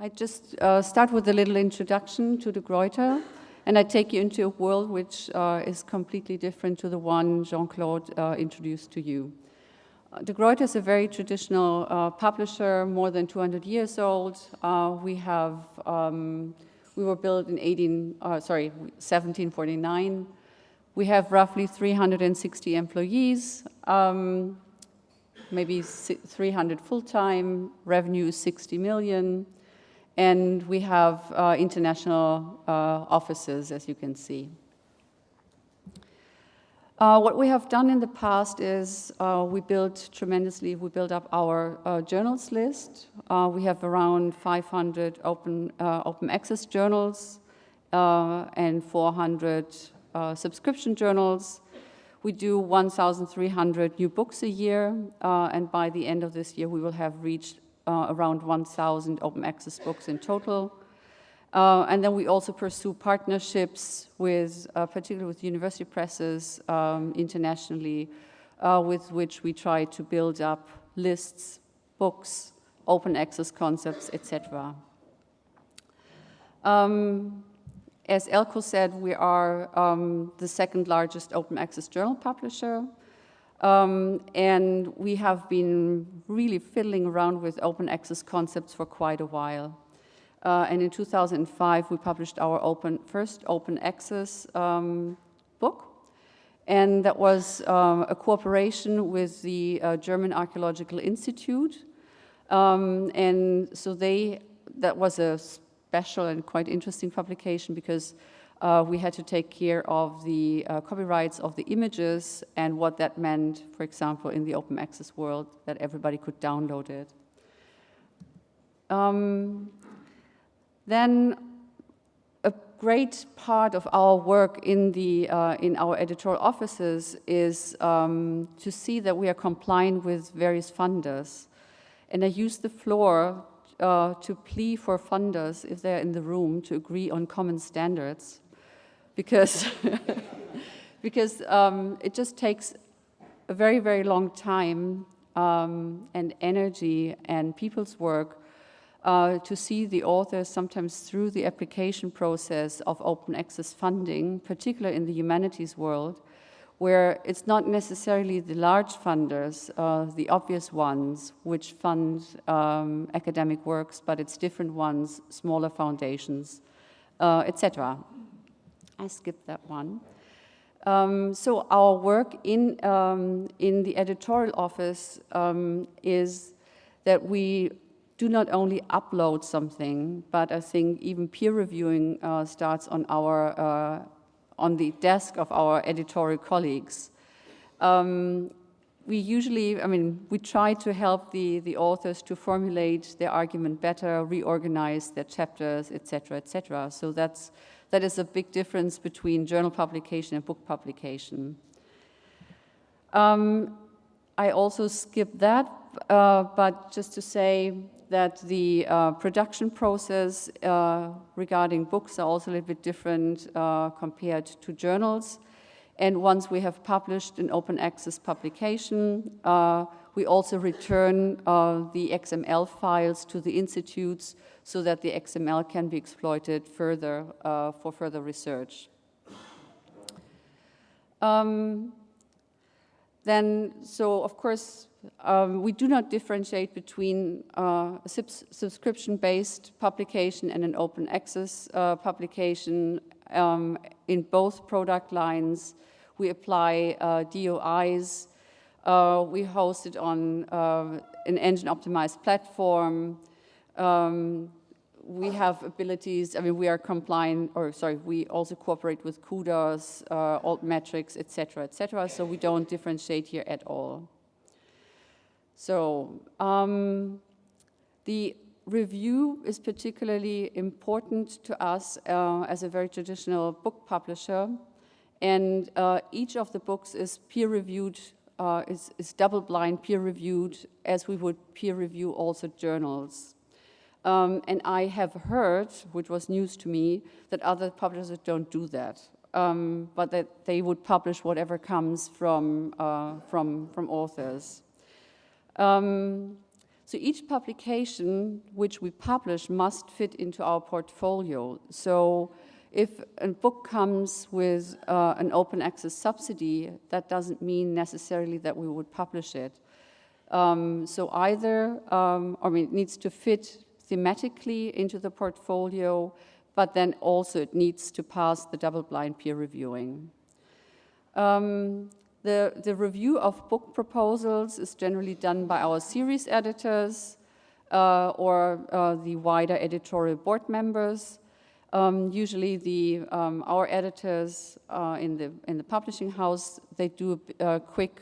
I just start with a little introduction to the Gruyter, and I take you into a world which is completely different to the one Jean-Claude introduced to you. De Gruyter is a very traditional publisher, more than 200 years old. We were built in 1749. We have roughly 360 employees, maybe 300 full-time, revenue is 60 million, and we have international offices, as you can see. What we have done in the past is we built up our journals list. We have around 500 open access journals and 400 subscription journals. We do 1,300 new books a year, and by the end of this year we will have reached around 1,000 open access books in total. And then we also pursue partnerships with, particularly with university presses internationally, with which we try to build up lists, books, open access concepts, etc. As Elko said, we are the second largest open access journal publisher, and we have been really fiddling around with open access concepts for quite a while. And in 2005, we published our first open access book, and that was a cooperation with the German Archaeological Institute. And so that was a special and quite interesting publication because we had to take care of the copyrights of the images and what that meant, for example, in the open access world, that everybody could download it. Then a great part of our work in our editorial offices is to see that we are compliant with various funders. And I use the floor to plea for funders, if they're in the room, to agree on common standards, because it just takes a very, very long time and energy and people's work to see the authors sometimes through the application process of open access funding, particularly in the humanities world, where it's not necessarily the large funders, the obvious ones, which fund academic works, but it's different ones, smaller foundations, etc. I skipped that one. So our work in the editorial office is that we do not only upload something, but I think even peer reviewing starts on the desk of our editorial colleagues. We try to help the authors to formulate their argument better, reorganize their chapters, etc., etc. So that is a big difference between journal publication and book publication. I also skipped that, but just to say that the production process regarding books are also a little bit different compared to journals. And once we have published an open access publication, we also return the XML files to the institutes so that the XML can be exploited further for further research. So of course, we do not differentiate between a subscription-based publication and an open access publication. In both product lines, we apply DOIs. We host it on an engine-optimized platform. We have abilities, we are compliant, we also cooperate with CUDAs, altmetrics, etc., so we don't differentiate here at all. So the review is particularly important to us as a very traditional book publisher, and each of the books is peer-reviewed, is double-blind peer-reviewed, as we would peer-review also journals. And I have heard, which was news to me, that other publishers don't do that, but that they would publish whatever comes from authors. So each publication which we publish must fit into our portfolio. So if a book comes with an open access subsidy, that doesn't mean necessarily that we would publish it. So either, it needs to fit thematically into the portfolio, but then also it needs to pass the double-blind peer reviewing. The review of book proposals is generally done by our series editors or the wider editorial board members. Usually our editors in the publishing house, they do a quick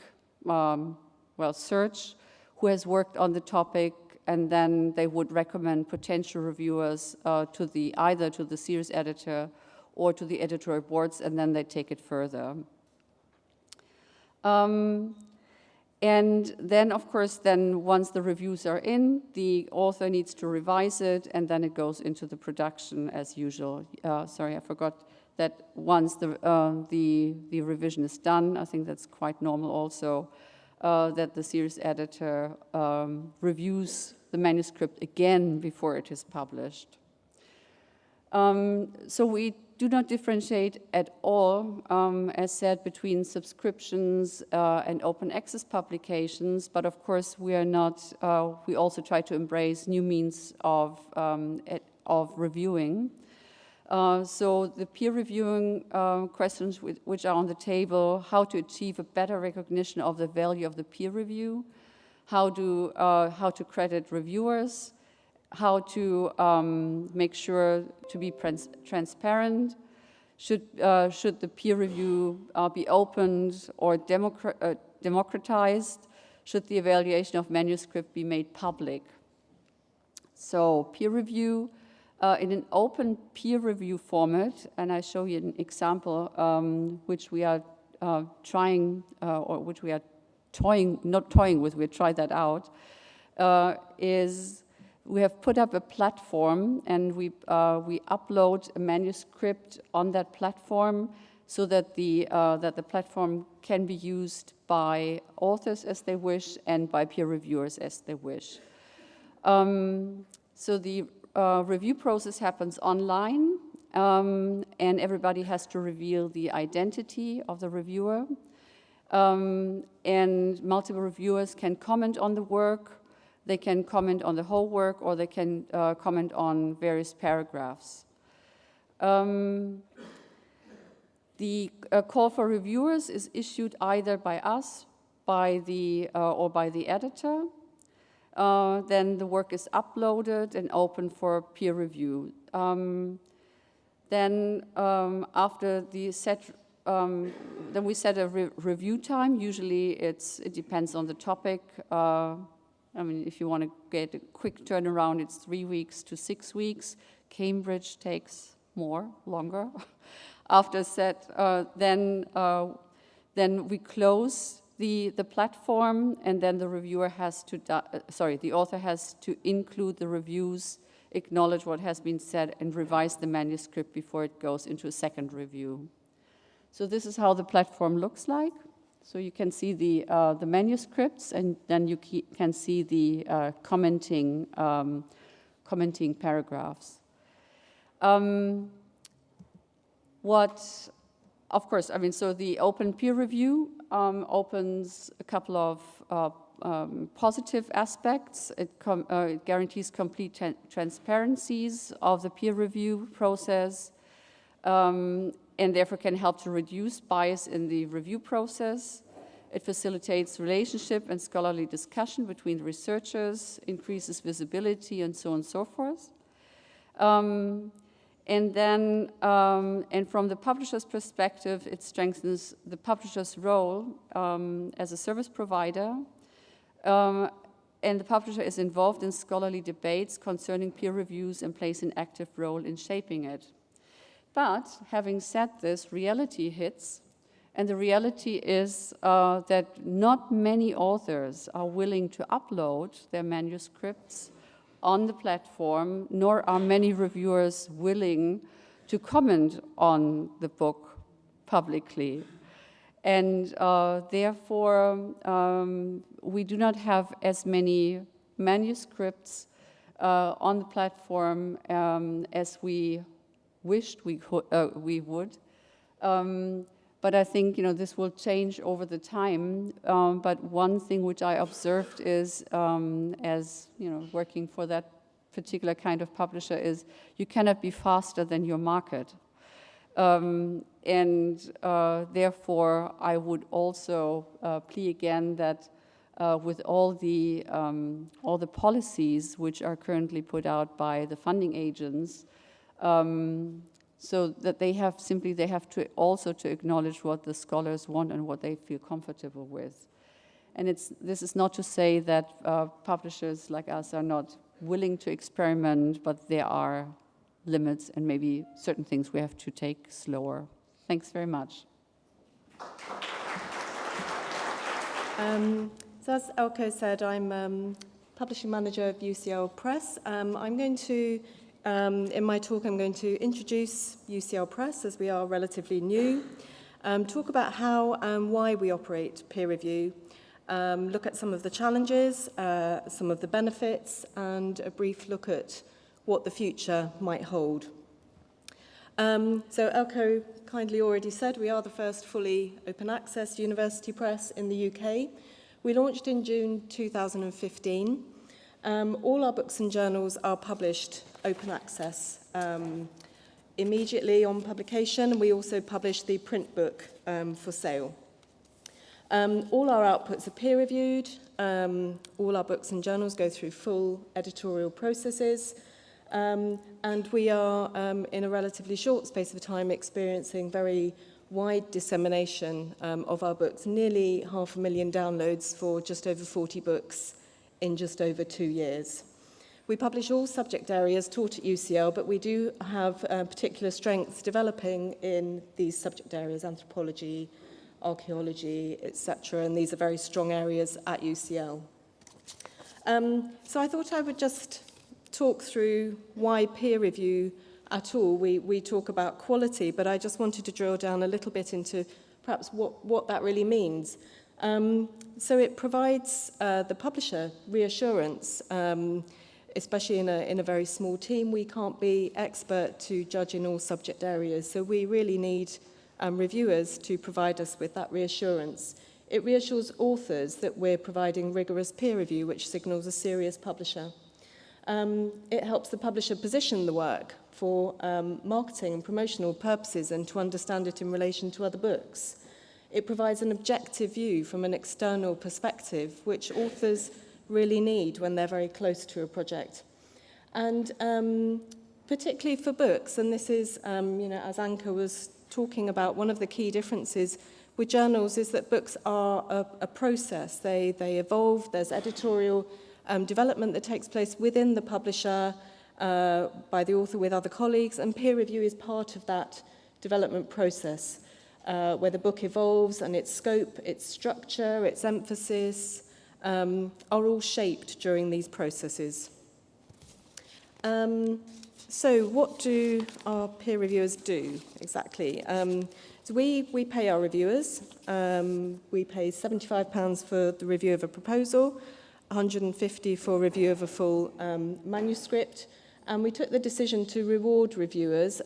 search who has worked on the topic, and then they would recommend potential reviewers either to the series editor or to the editorial boards, and then they take it further. And then, of course, once the reviews are in, the author needs to revise it, and then it goes into the production as usual. Sorry, I forgot that once the revision is done, I think that's quite normal also, that the series editor reviews the manuscript again before it is published. So we do not differentiate at all, as said, between subscriptions and open access publications, but of course we are not, we also try to embrace new means of reviewing. So the peer reviewing questions which are on the table: how to achieve a better recognition of the value of the peer review, how to credit reviewers, how to make sure to be transparent, should the peer review be opened or democratized, should the evaluation of manuscript be made public. So peer review in an open peer review format, and I show you an example which we are trying, or which we are not toying with, we tried that out, is we have put up a platform, and we upload a manuscript on that platform so that the platform can be used by authors as they wish and by peer reviewers as they wish. So the review process happens online, and everybody has to reveal the identity of the reviewer. And multiple reviewers can comment on the work. They can comment on the whole work, or they can comment on various paragraphs. The call for reviewers is issued either by us, or by the editor. Then the work is uploaded and open for peer review. Then after the then we set a review time. Usually it depends on the topic. If you want to get a quick turnaround, it's 3 weeks to 6 weeks. Cambridge takes longer. After set, then we close the platform, and then the reviewer has to, the author has to include the reviews, acknowledge what has been said, and revise the manuscript before it goes into a second review. So this is how the platform looks like. So you can see the manuscripts, and then you can see the commenting paragraphs. So the open peer review opens a couple of positive aspects. It guarantees complete transparencies of the peer review process, and therefore can help to reduce bias in the review process. It facilitates relationship and scholarly discussion between the researchers, increases visibility, and so on and so forth. And from the publisher's perspective, it strengthens the publisher's role as a service provider, and the publisher is involved in scholarly debates concerning peer reviews and plays an active role in shaping it. But having said this, reality hits, and the reality is that not many authors are willing to upload their manuscripts on the platform, nor are many reviewers willing to comment on the book publicly. And therefore, we do not have as many manuscripts on the platform as we wished we would. But I think, this will change over the time. But one thing which I observed is, as working for that particular kind of publisher, is you cannot be faster than your market. Therefore, I would also plea again that with all the policies which are currently put out by the funding agents, so that they have to also to acknowledge what the scholars want and what they feel comfortable with. And this is not to say that publishers like us are not willing to experiment, but there are limits and maybe certain things we have to take slower. Thanks very much. So as Elke said, I'm publishing manager of UCL Press. I'm going to, in my talk, I'm going to introduce UCL Press as we are relatively new, talk about how and why we operate peer review, look at some of the challenges, some of the benefits, and a brief look at what the future might hold. So Elke kindly already said we are the first fully open access university press in the UK. We launched in June 2015. All our books and journals are published open access immediately on publication. We also publish the print book for sale. All our outputs are peer-reviewed. All our books and journals go through full editorial processes. And we are, in a relatively short space of time, experiencing very wide dissemination of our books, nearly 500,000 downloads for just over 40 books in just over 2 years. We publish all subject areas taught at UCL, but we do have particular strengths developing in these subject areas, anthropology, archaeology, etc., and these are very strong areas at UCL. So I thought I would just talk through why peer review at all. We talk about quality, but I just wanted to drill down a little bit into perhaps what that really means. So it provides the publisher reassurance, especially in a very small team. We can't be expert to judge in all subject areas, so we really need reviewers to provide us with that reassurance. It reassures authors that we're providing rigorous peer review, which signals a serious publisher. It helps the publisher position the work for marketing and promotional purposes and to understand it in relation to other books. It provides an objective view from an external perspective, which authors really need when they're very close to a project. And particularly for books, and this is, as Anke was talking about, one of the key differences with journals is that books are a process. They evolve, there's editorial development that takes place within the publisher, by the author with other colleagues, and peer review is part of that development process, where the book evolves and its scope, its structure, its emphasis are all shaped during these processes. So what do our peer reviewers do exactly? So we pay our reviewers. We pay £75 for the review of a proposal, £150 for review of a full manuscript, and we took the decision to reward reviewers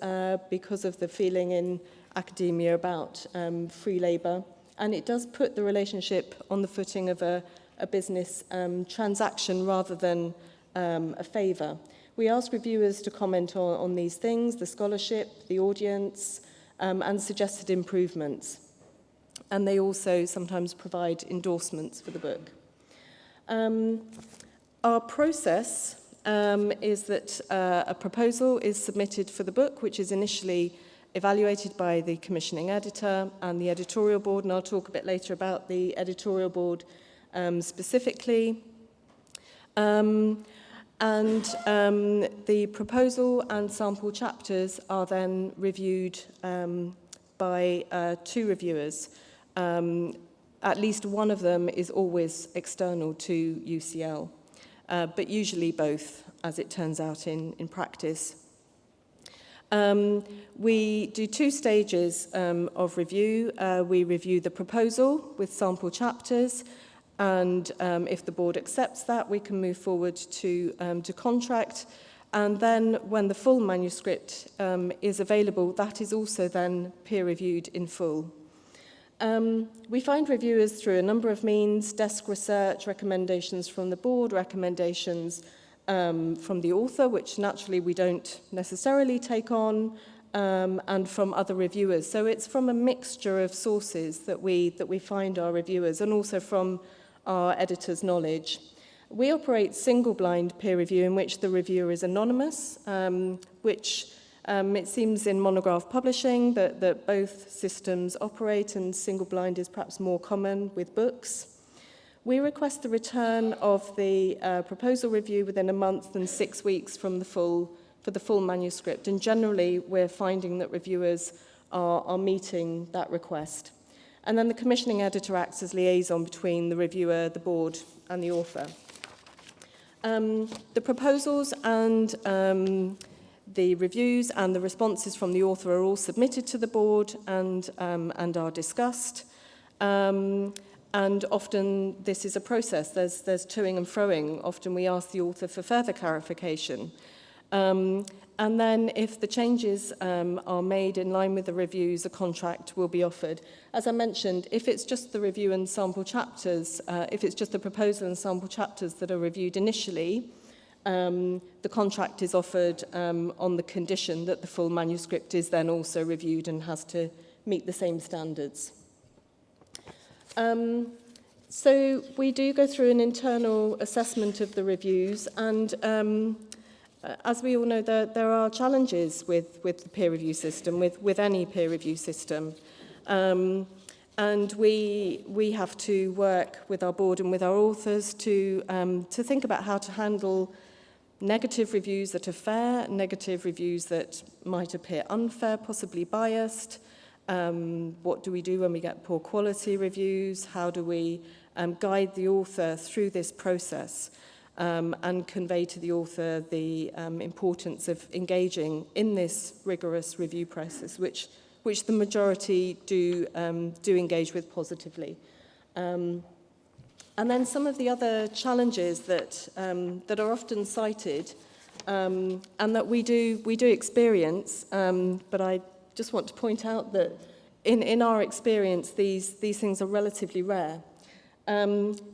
because of the feeling in academia about free labour, and it does put the relationship on the footing of a business transaction rather than a favour. We ask reviewers to comment on these things, the scholarship, the audience, and suggested improvements. And they also sometimes provide endorsements for the book. Our process is that a proposal is submitted for the book, which is initially evaluated by the commissioning editor and the editorial board, and I'll talk a bit later about the editorial board specifically. The proposal and sample chapters are then reviewed by 2 reviewers. At least one of them is always external to UCL, but usually both, as it turns out in practice. We do 2 stages of review. We review the proposal with sample chapters, and if the board accepts that, we can move forward to contract. And then when the full manuscript is available, that is also then peer-reviewed in full. We find reviewers through a number of means: desk research, recommendations from the board, recommendations from the author, which naturally we don't necessarily take on, and from other reviewers. So it's from a mixture of sources that we find our reviewers, and also from our editor's knowledge. We operate single-blind peer review in which the reviewer is anonymous, which it seems in monograph publishing that both systems operate, and single-blind is perhaps more common with books. We request the return of the proposal review within a month and 6 weeks for the full manuscript, and generally we're finding that reviewers are meeting that request. And then the commissioning editor acts as liaison between the reviewer, the board, and the author. The proposals and the reviews and the responses from the author are all submitted to the board and are discussed. And often this is a process. There's toing and froing. Often we ask the author for further clarification. And then if the changes are made in line with the reviews, a contract will be offered. As I mentioned, if it's just the review and sample chapters, if it's just the proposal and sample chapters that are reviewed initially, the contract is offered on the condition that the full manuscript is then also reviewed and has to meet the same standards. So we do go through an internal assessment of the reviews, and as we all know, there are challenges with the peer review system, with any peer review system. And we have to work with our board and with our authors to think about how to handle negative reviews that are fair, negative reviews that might appear unfair, possibly biased. What do we do when we get poor quality reviews? How do we guide the author through this process? And convey to the author the importance of engaging in this rigorous review process, which the majority do engage with positively. And then some of the other challenges that are often cited and that we do experience, but I just want to point out that in our experience, these things are relatively rare.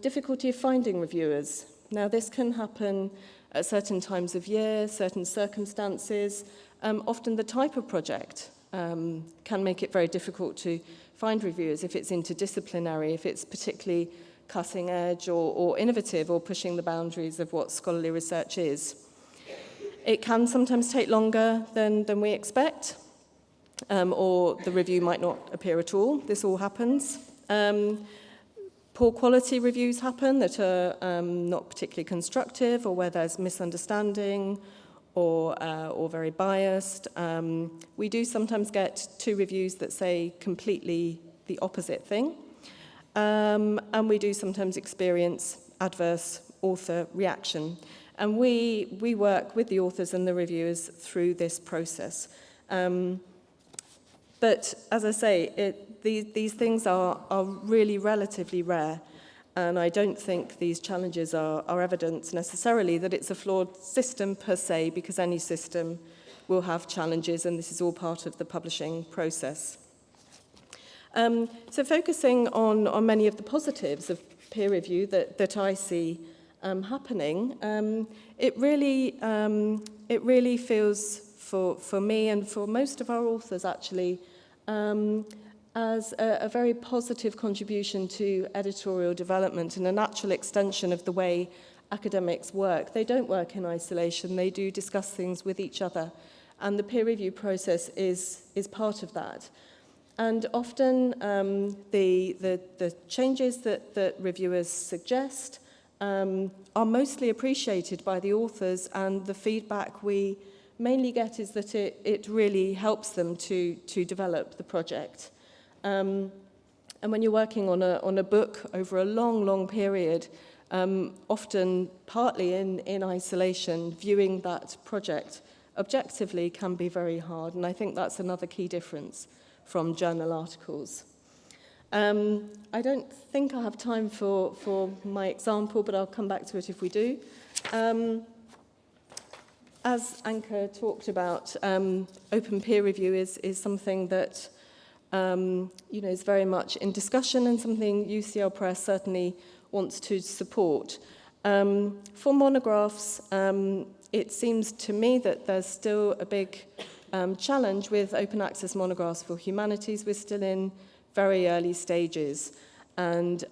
Difficulty of finding reviewers. Now, this can happen at certain times of year, certain circumstances. Often the type of project can make it very difficult to find reviewers if it's interdisciplinary, if it's particularly cutting edge or innovative or pushing the boundaries of what scholarly research is. It can sometimes take longer than we expect, or the review might not appear at all. This all happens. Poor quality reviews happen that are not particularly constructive, or where there's misunderstanding or very biased. We do sometimes get 2 reviews that say completely the opposite thing. And we do sometimes experience adverse author reaction. And we work with the authors and the reviewers through this process. But as I say, these things are really relatively rare, and I don't think these challenges are evidence necessarily that it's a flawed system per se, because any system will have challenges, and this is all part of the publishing process. So focusing on many of the positives of peer review that I see happening, it really feels for me and for most of our authors actually as a very positive contribution to editorial development and a natural extension of the way academics work. They don't work in isolation, they do discuss things with each other, and the peer review process is part of that. And often the changes that reviewers suggest are mostly appreciated by the authors, and the feedback we mainly get is that it really helps them to develop the project. And when you're working on a book over a long period, often partly in isolation, viewing that project objectively can be very hard, and I think that's another key difference from journal articles. I don't think I have time for my example, but I'll come back to it if we do. As Anke talked about, open peer review is something that is very much in discussion and something UCL Press certainly wants to support. For monographs, it seems to me that there's still a big challenge with open access monographs for humanities. We're still in very early stages, and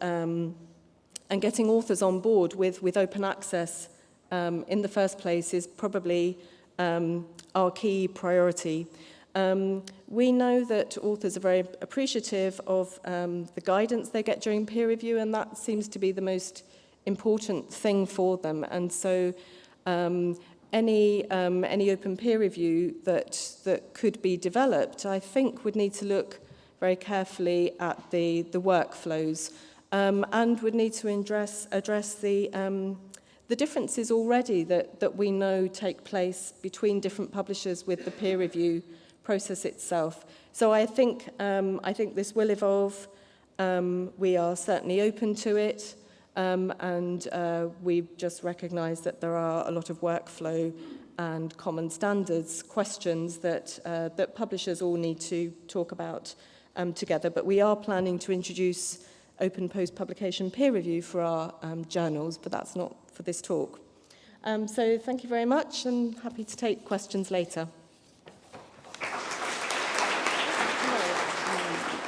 getting authors on board with open access in the first place is probably our key priority. We know that authors are very appreciative of the guidance they get during peer review, and that seems to be the most important thing for them. And so any open peer review that could be developed, I think, would need to look very carefully at the workflows and would need to address the differences already that we know take place between different publishers with the peer review process itself. So I think this will evolve. We are certainly open to it, and we've just recognised that there are a lot of workflow and common standards questions that publishers all need to talk about together. But we are planning to introduce open post-publication peer review for our journals, but that's not for this talk. So thank you very much, and happy to take questions later.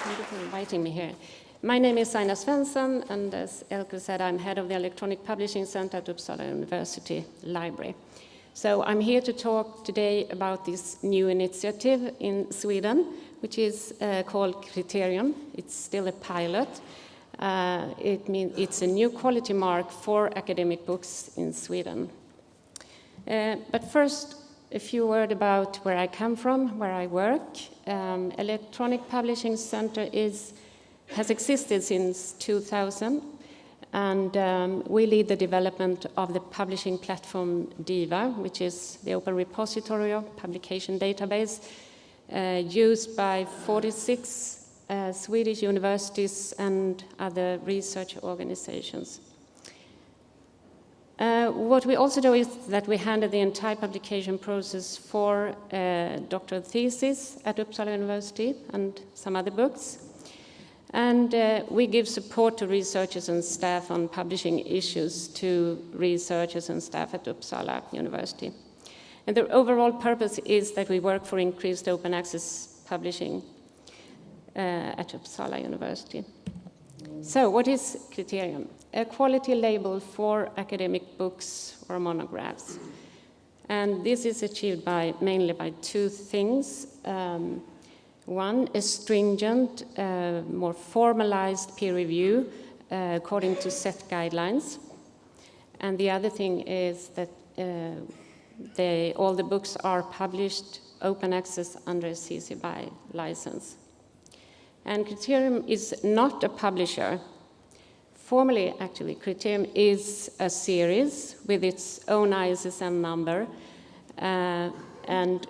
Thank you for inviting me here. My name is Aina Svensson, and as Elke said, I'm head of the Electronic Publishing Center at Uppsala University Library. So I'm here to talk today about this new initiative in Sweden, which is called Kriterion. It's still a pilot. It's a new quality mark for academic books in Sweden. But first, a few words about where I come from, where I work. Electronic Publishing Center has existed since 2000, and we lead the development of the publishing platform DIVA, which is the open repository of publication database used by 46 Swedish universities and other research organizations. What we also do is that we handle the entire publication process for doctoral thesis at Uppsala University and some other books. And we give support to researchers and staff on publishing issues to researchers and staff at Uppsala University. And the overall purpose is that we work for increased open access publishing at Uppsala University. So what is Kriterion? A quality label for academic books or monographs. And this is achieved mainly by two things. One, a stringent, more formalized peer review according to set guidelines. And the other thing is that all the books are published open access under a CC BY license. And Kriterion is not a publisher. Formally, actually, Kriterion is a series with its own ISSN number. And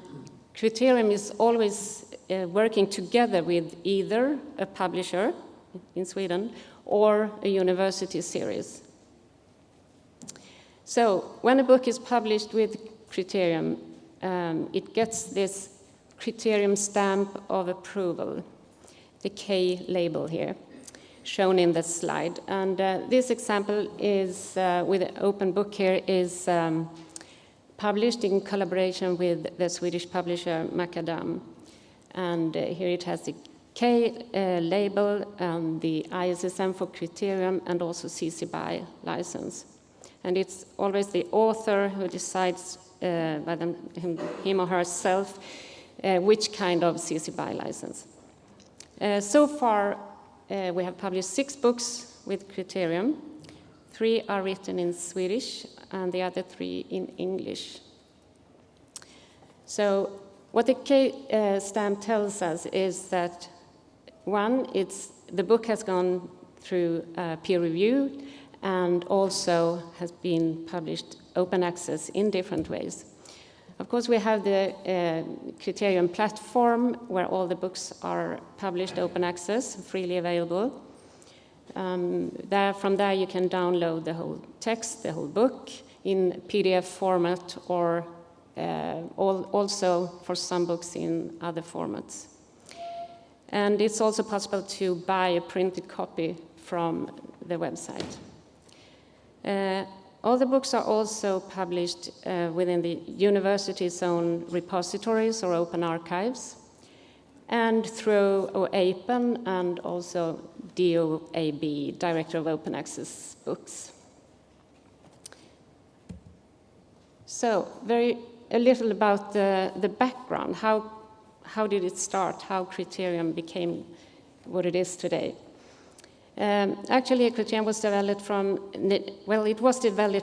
Kriterion is always working together with either a publisher in Sweden or a university series. So when a book is published with Kriterion, it gets this Kriterion stamp of approval, the K label here, shown in the slide. And this example is, with an open book here, is published in collaboration with the Swedish publisher Macadam. And here it has the K label, and the ISSN for Kriterion, and also CC BY license. And it's always the author who decides by him or herself which kind of CC BY license. So far, we have published 6 books with Kriterion. 3 are written in Swedish, and the other 3 in English. So what the K stamp tells us is that, one, the book has gone through peer review and also has been published open access in different ways. Of course, we have the Kriterion platform where all the books are published open access, freely available. From there you can download the whole text, the whole book in PDF format, or also for some books in other formats. And it's also possible to buy a printed copy from the website. All the books are also published within the university's own repositories or open archives, and through OAPEN and also DOAB, Director of Open Access Books. So, a little about the background. How did it start? How Kriterion became what it is today? Actually, Kriterion was developed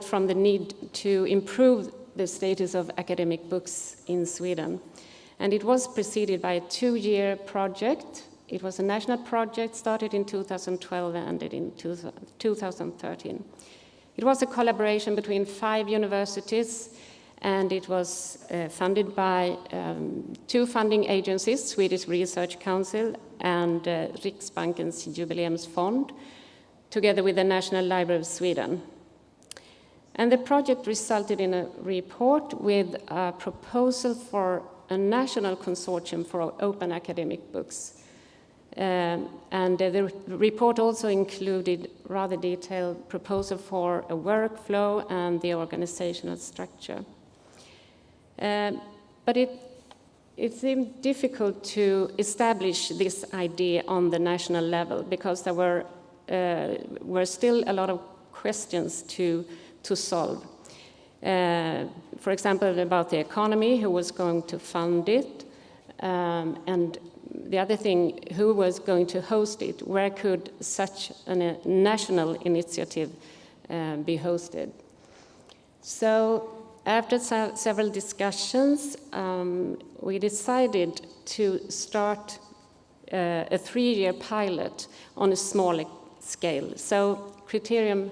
from the need to improve the status of academic books in Sweden. And it was preceded by a 2-year project. It was a national project, started in 2012 and ended in 2013. It was a collaboration between 5 universities, and it was funded by 2 funding agencies, Swedish Research Council and Riksbankens Jubileumsfond, together with the National Library of Sweden. And the project resulted in a report with a proposal for a national consortium for open academic books. And the report also included rather detailed proposal for a workflow and the organizational structure. But it seemed difficult to establish this idea on the national level because there were still a lot of questions to solve. For example, about the economy, who was going to fund it, and the other thing, who was going to host it? Where could such a national initiative be hosted? So, after several discussions, we decided to start a 3-year pilot on a smaller scale. So Kriterion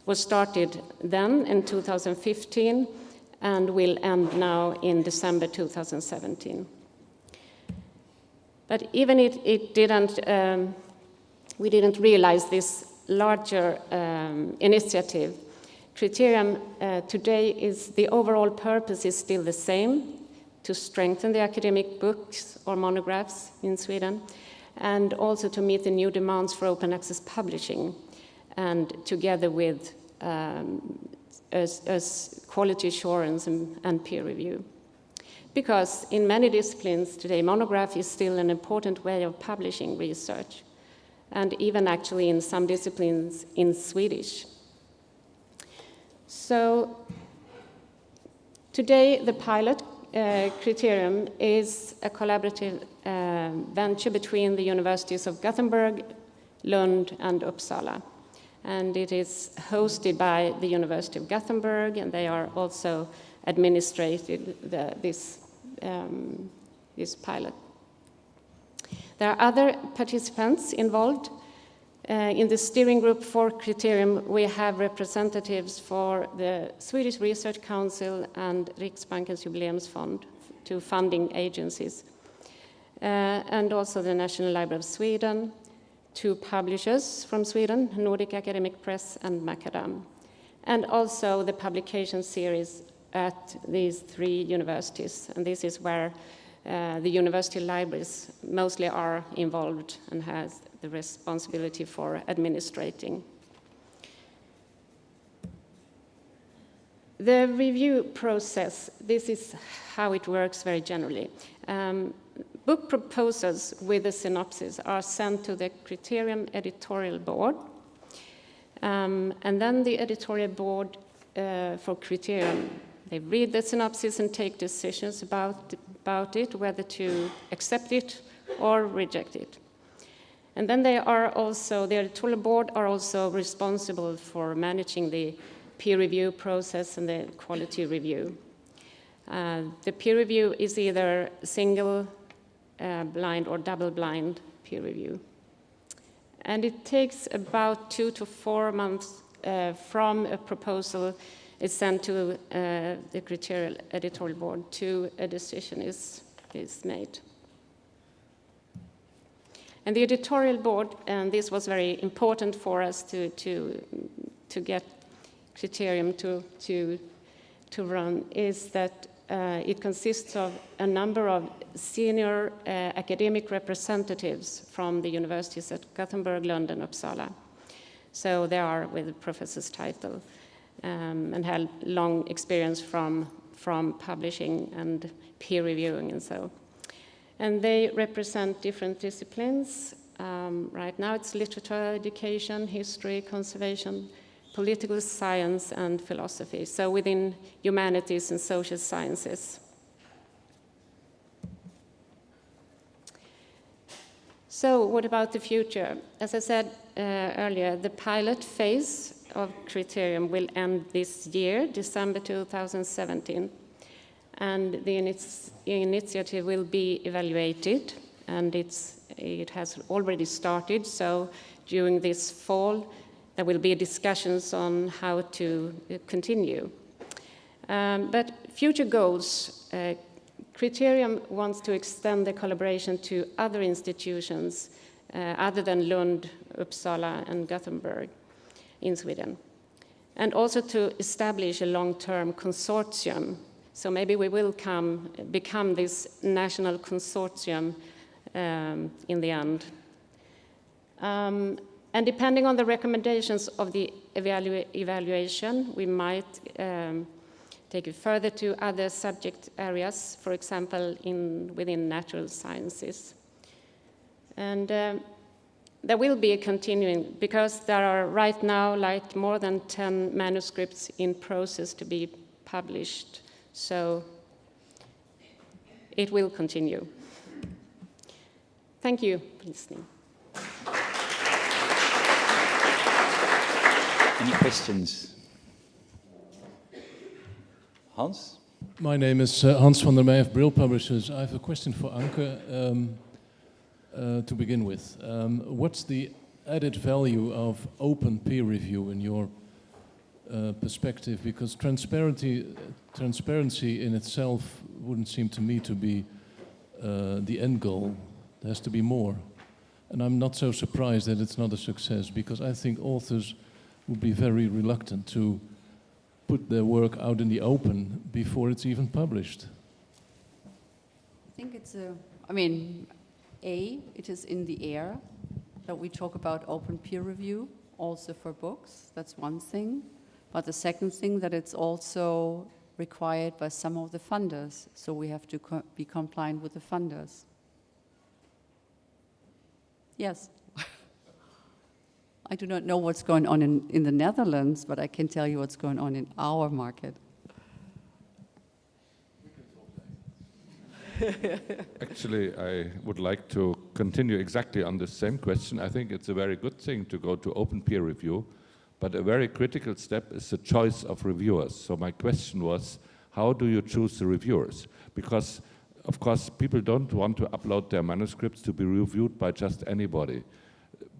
was started then in 2015 and will end now in December 2017. But even it didn't, we didn't realize this larger initiative. Kriterion today is, the overall purpose is still the same, to strengthen the academic books or monographs in Sweden, and also to meet the new demands for open access publishing, and together with as quality assurance and peer review. Because in many disciplines today, monograph is still an important way of publishing research, and even actually in some disciplines in Swedish. So today the pilot, Kriterion, is a collaborative venture between the universities of Gothenburg, Lund and Uppsala. And it is hosted by the University of Gothenburg, and they are also administrated this pilot. There are other participants involved. In the steering group for Kriterion, we have representatives for the Swedish Research Council and Riksbankens Jubileumsfond, 2 funding agencies, and also the National Library of Sweden, 2 publishers from Sweden, Nordic Academic Press and Macadam, and also the publication series at these 3 universities. And this is where the university libraries mostly are involved and has the responsibility for administrating. The review process, this is how it works very generally. Book proposals with a synopsis are sent to the Kriterion editorial board, and then the editorial board for Kriterion, they read the synopsis and take decisions about it, whether to accept it or reject it. And then the editorial board are also responsible for managing the peer review process and the quality review. The peer review is either single, blind or double-blind peer review. And it takes about 2 to 4 months from a proposal is sent to the Kriterion editorial board to a decision is made. And the editorial board, and this was very important for us to get Kriterion to run, is that it consists of a number of senior academic representatives from the universities at Gothenburg, Lund, and Uppsala. So they are with a professor's title and have long experience from publishing and peer reviewing and so. And they represent different disciplines. Right now it's literature, education, history, conservation, political science, and philosophy. So within humanities and social sciences. So what about the future? As I said earlier, the pilot phase of Kriterion will end this year, December 2017. And the initiative will be evaluated, and it has already started. So during this fall, there will be discussions on how to continue. But future goals, Kriterion wants to extend the collaboration to other institutions other than Lund, Uppsala, and Gothenburg in Sweden. And also to establish a long-term consortium. So maybe we will become this national consortium in the end. And depending on the recommendations of the evaluation, we might take it further to other subject areas, for example, within natural sciences. And there will be a continuing, because there are right now like more than 10 manuscripts in process to be published. So it will continue. Thank you for listening. Any questions? Hans? My name is Hans van der Meij of Brill Publishers. I have a question for Anke to begin with. What's the added value of open peer review in your perspective? Because transparency in itself wouldn't seem to me to be the end goal. There has to be more. And I'm not so surprised that it's not a success, because I think authors would be very reluctant to put their work out in the open before it's even published. I think it's it is in the air that we talk about open peer review, also for books. That's one thing. But the second thing, that it's also required by some of the funders. So we have to be compliant with the funders. Yes. I do not know what's going on in the Netherlands, but I can tell you what's going on in our market. Actually, I would like to continue exactly on the same question. I think it's a very good thing to go to open peer review, but a very critical step is the choice of reviewers. So my question was, how do you choose the reviewers? Because, of course, people don't want to upload their manuscripts to be reviewed by just anybody.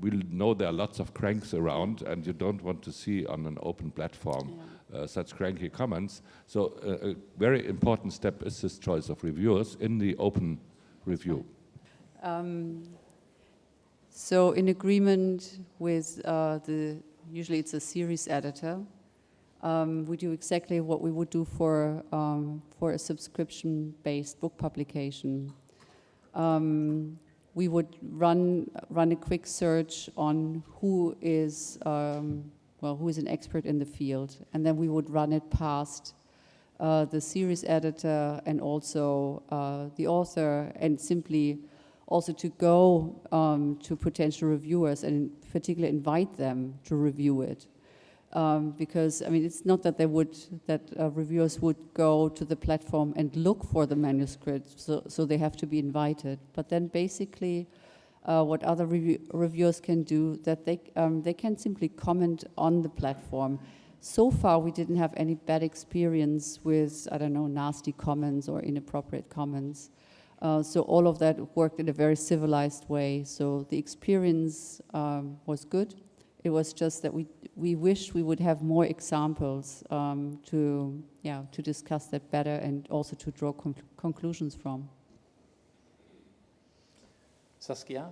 We know there are lots of cranks around, and you don't want to see on an open platform such cranky comments. So a very important step is this choice of reviewers in the open review. So in agreement with usually it's a series editor, we do exactly what we would do for a subscription-based book publication. We would run a quick search on who is an expert in the field, and then we would run it past the series editor and also the author, and simply also to go to potential reviewers and in particular invite them to review it. Because it's not that reviewers would go to the platform and look for the manuscript, so they have to be invited. But then basically, what other reviewers can do, that they can simply comment on the platform. So far, we didn't have any bad experience with nasty comments or inappropriate comments. So all of that worked in a very civilized way. So the experience was good. It was just that we wished we would have more examples to discuss that better and also to draw conclusions from. Saskia?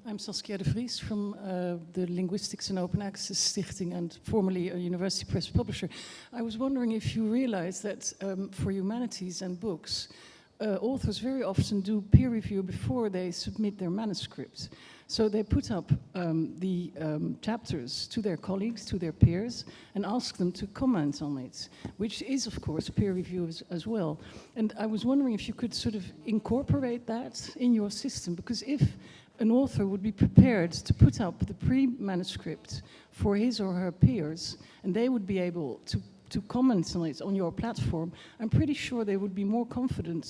I'm Saskia de Vries from the Linguistics and Open Access Stichting and formerly a University Press publisher. I was wondering if you realize that for humanities and books, authors very often do peer review before they submit their manuscript. So they put up the chapters to their colleagues, to their peers, and ask them to comment on it, which is, of course, peer review as well. And I was wondering if you could sort of incorporate that in your system, because if an author would be prepared to put up the pre-manuscript for his or her peers, and they would be able to comment on it on your platform, I'm pretty sure they would be more confident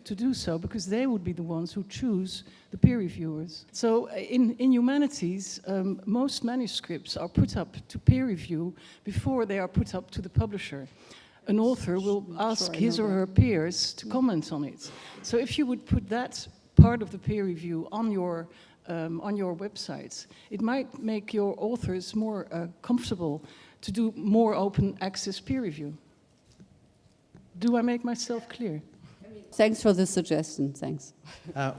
to do so, because they would be the ones who choose the peer reviewers. So in humanities, most manuscripts are put up to peer review before they are put up to the publisher. An author will ask his or her peers to comment on it. So if you would put that part of the peer review on your websites, it might make your authors more comfortable to do more open access peer review. Do I make myself clear? Thanks for the suggestion, thanks.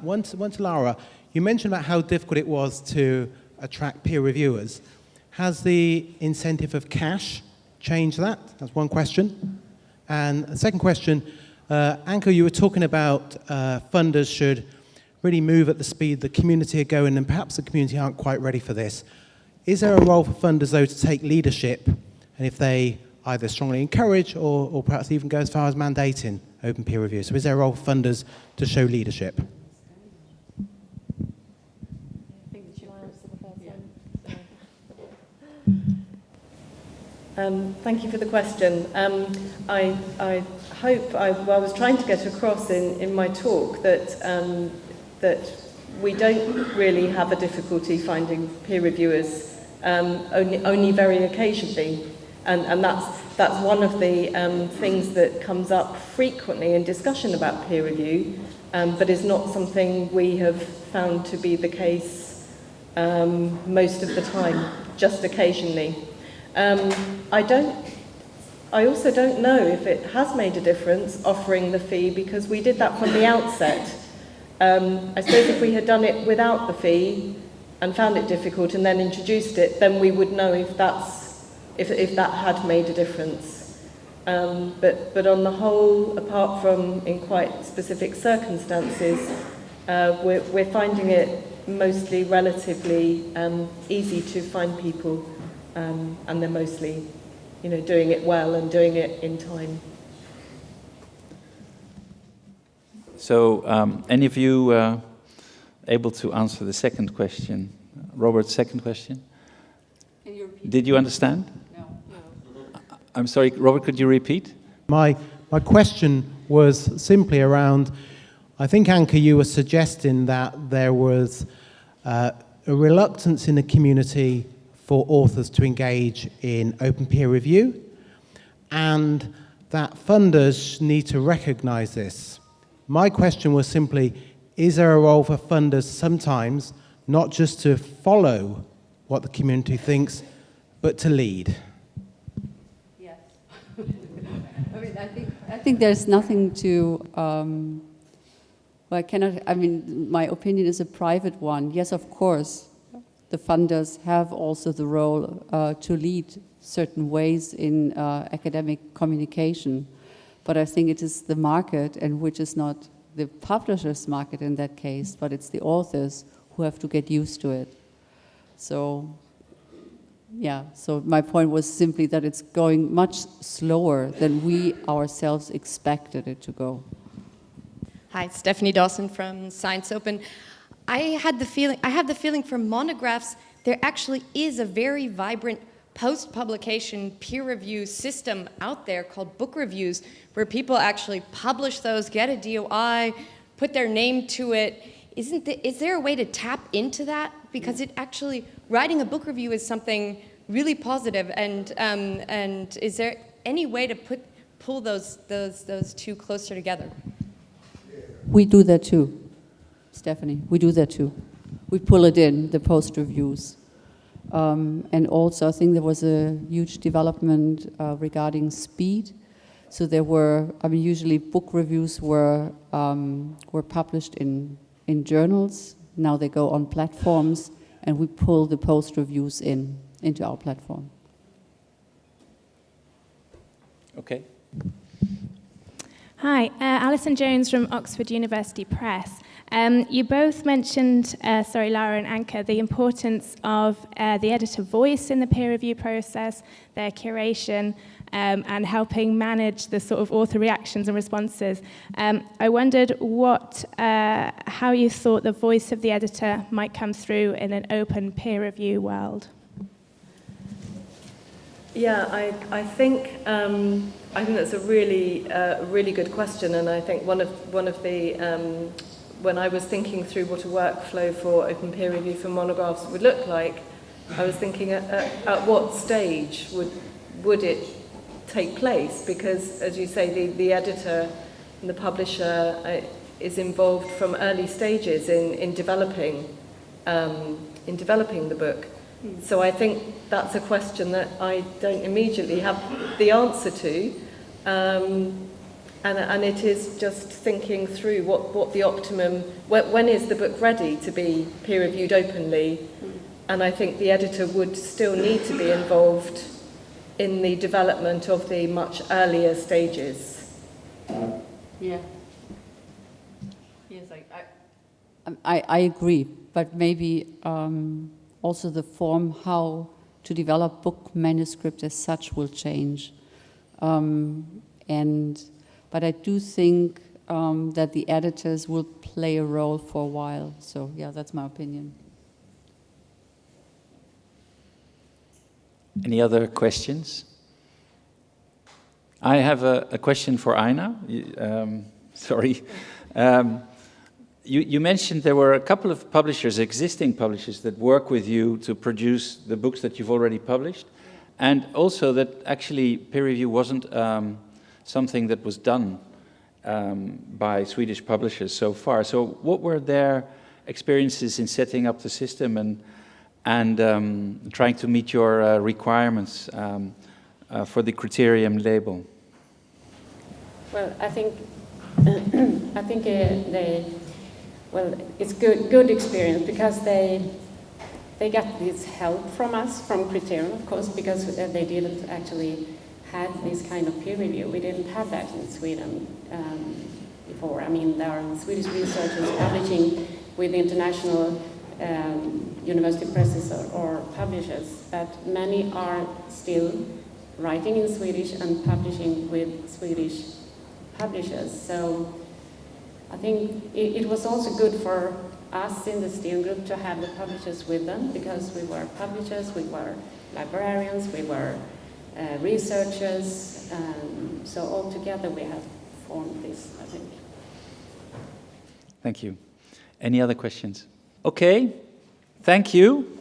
One to Lara. You mentioned about how difficult it was to attract peer reviewers. Has the incentive of cash changed that? That's one question. And a second question, Anke, you were talking about funders should really move at the speed the community are going, and perhaps the community aren't quite ready for this. Is there a role for funders, though, to take leadership, and if they either strongly encourage or perhaps even go as far as mandating open peer review? So is there a role for funders to show leadership? Thank you for the question. I hope I was trying to get across in my talk that we don't really have a difficulty finding peer reviewers, only very occasionally, and that's one of the things that comes up frequently in discussion about peer review, but is not something we have found to be the case most of the time, just occasionally. I also don't know if it has made a difference offering the fee, because we did that from the outset. I suppose if we had done it without the fee and found it difficult and then introduced it, then we would know if that had made a difference. But on the whole, apart from in quite specific circumstances, we're finding it mostly relatively easy to find people, and they're mostly, doing it well and doing it in time. So, any of you able to answer the second question? Robert's second question? Can you repeat? Did you understand? No. I'm sorry, Robert, could you repeat? My question was simply around, I think, Anke, you were suggesting that there was a reluctance in the community for authors to engage in open peer review, and that funders need to recognize this. My question was simply, is there a role for funders sometimes not just to follow what the community thinks, but to lead? Yes. I think there's nothing to, my opinion is a private one. Yes, of course, the funders have also the role to lead certain ways in academic communication. But I think it is the market, and which is not the publisher's market in that case, but it's the authors who have to get used to it. So, yeah, so my point was simply that it's going much slower than we ourselves expected it to go. Hi, Stephanie Dawson from Science Open. I have the feeling for Monographs, there actually is a very vibrant post-publication peer review system out there called book reviews, where people actually publish those, get a DOI, put their name to it. Is there a way to tap into that? Because it actually, writing a book review is something really positive, and is there any way to pull those two closer together? We do that too, Stephanie. We do that too. we pull it in, the post reviews. And also, I think there was a huge development regarding speed. So there were, I mean, usually book reviews were published in journals. Now they go on platforms, and we pull the post reviews into our platform. Okay. Hi, Alison Jones from Oxford University Press. You both mentioned, Lara and Anke, the importance of the editor voice in the peer review process, their curation, and helping manage the sort of author reactions and responses. I wondered how you thought the voice of the editor might come through in an open peer review world. Yeah, I think that's a really good question, and I think one of the when I was thinking through what a workflow for open peer review for monographs would look like, I was thinking at what stage would it take place? Because, as you say, the editor and the publisher is involved from early stages in developing the book. So I think that's a question that I don't immediately have the answer to, and it is just thinking through what the optimum, when is the book ready to be peer reviewed openly, and I think the editor would still need to be involved in the development of the much earlier stages. Yeah. Yes, I agree, but maybe also the form how to develop book manuscript as such will change. But I do think that the editors will play a role for a while. So yeah, that's my opinion. Any other questions? I have a question for Aina. Sorry. You mentioned there were a couple of publishers, existing publishers, that work with you to produce the books that you've already published, and also that actually peer review wasn't something that was done by Swedish publishers so far. So what were their experiences in setting up the system and trying to meet your requirements for the Kriterion label? Well, I think it's good experience because they got this help from us, from Kriterion, of course, because they didn't actually have this kind of peer review. We didn't have that in Sweden before. I mean, there are Swedish researchers publishing with international university presses or publishers, but many are still writing in Swedish and publishing with Swedish publishers. So I think it was also good for us in the steering group to have the publishers with them, because we were publishers, we were librarians, we were researchers, so all together we have formed this, I think. Thank you. Any other questions? Okay, thank you.